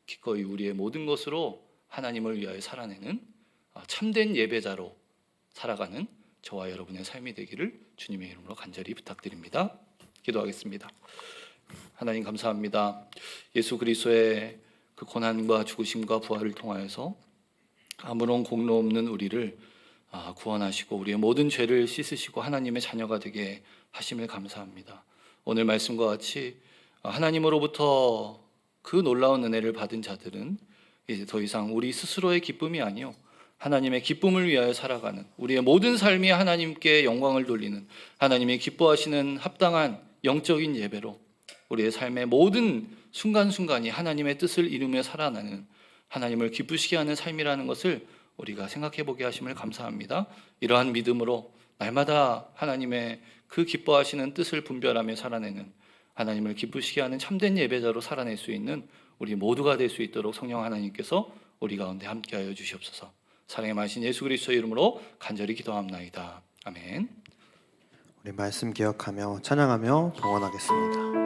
기꺼이 우리의 모든 것으로 하나님을 위하여 살아내는 참된 예배자로 살아가는 저와 여러분의 삶이 되기를 주님의 이름으로 간절히 부탁드립니다. 기도하겠습니다. 하나님 감사합니다. 예수 그리스도의 그 고난과 죽으심과 부활을 통하여서 아무런 공로 없는 우리를 구원하시고 우리의 모든 죄를 씻으시고 하나님의 자녀가 되게 하심을 감사합니다. 오늘 말씀과 같이 하나님으로부터 그 놀라운 은혜를 받은 자들은 이제 더 이상 우리 스스로의 기쁨이 아니요 하나님의 기쁨을 위하여 살아가는, 우리의 모든 삶이 하나님께 영광을 돌리는, 하나님이 기뻐하시는 합당한 영적인 예배로 우리의 삶의 모든 순간순간이 하나님의 뜻을 이루며 살아나는, 하나님을 기쁘시게 하는 삶이라는 것을 우리가 생각해 보게 하심을 감사합니다. 이러한 믿음으로 날마다 하나님의 그 기뻐하시는 뜻을 분별하며 살아내는, 하나님을 기쁘시게 하는 참된 예배자로 살아낼 수 있는 우리 모두가 될 수 있도록 성령 하나님께서 우리 가운데 함께하여 주시옵소서. 사랑의 마신 예수 그리스도의 이름으로 간절히 기도합나이다. 아멘. 우리 말씀 기억하며 찬양하며 동원하겠습니다.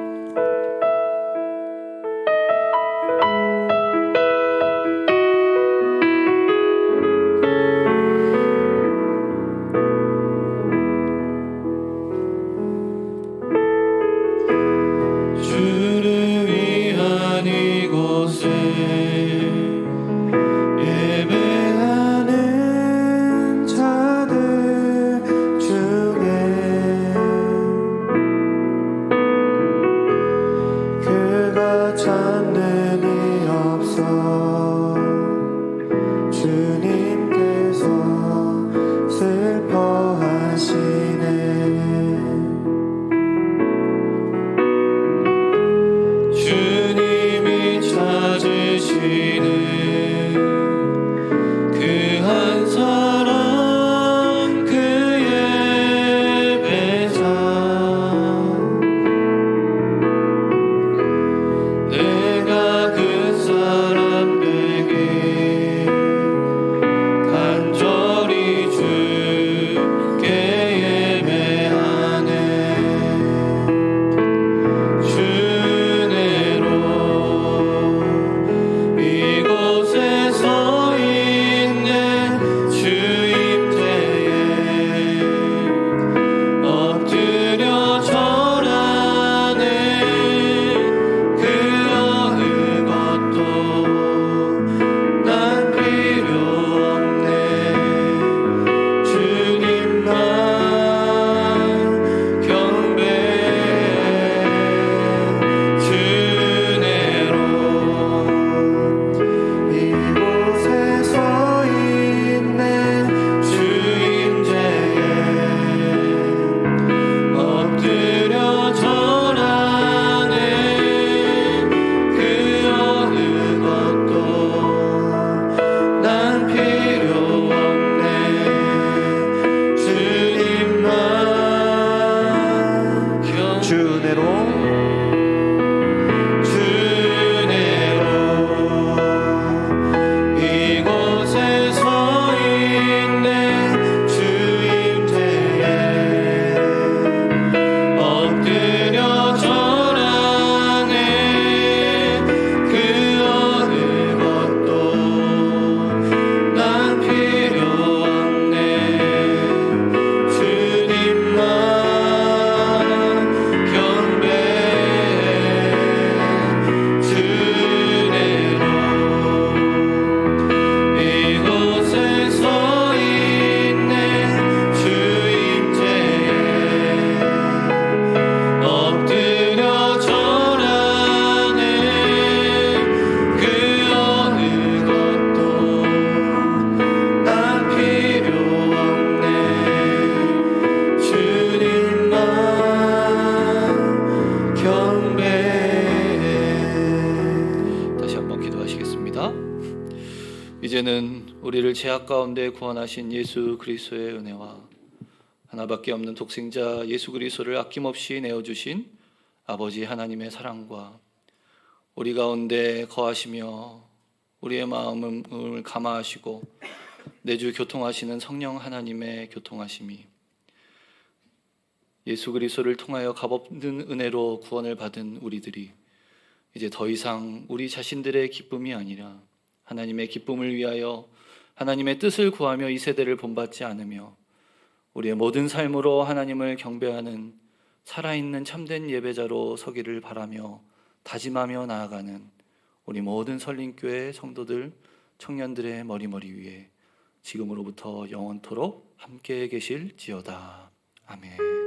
이제는 우리를 죄악 가운데 구원하신 예수 그리스도의 은혜와 하나밖에 없는 독생자 예수 그리스도를 아낌없이 내어주신 아버지 하나님의 사랑과 우리 가운데 거하시며 우리의 마음을 감화하시고 내주 교통하시는 성령 하나님의 교통하심이 예수 그리스도를 통하여 값없는 은혜로 구원을 받은 우리들이 이제 더 이상 우리 자신들의 기쁨이 아니라 하나님의 기쁨을 위하여 하나님의 뜻을 구하며 이 세대를 본받지 않으며 우리의 모든 삶으로 하나님을 경배하는 살아있는 참된 예배자로 서기를 바라며 다짐하며 나아가는 우리 모든 설림교회 성도들, 청년들의 머리머리 위에 지금으로부터 영원토록 함께 계실지어다. 아멘.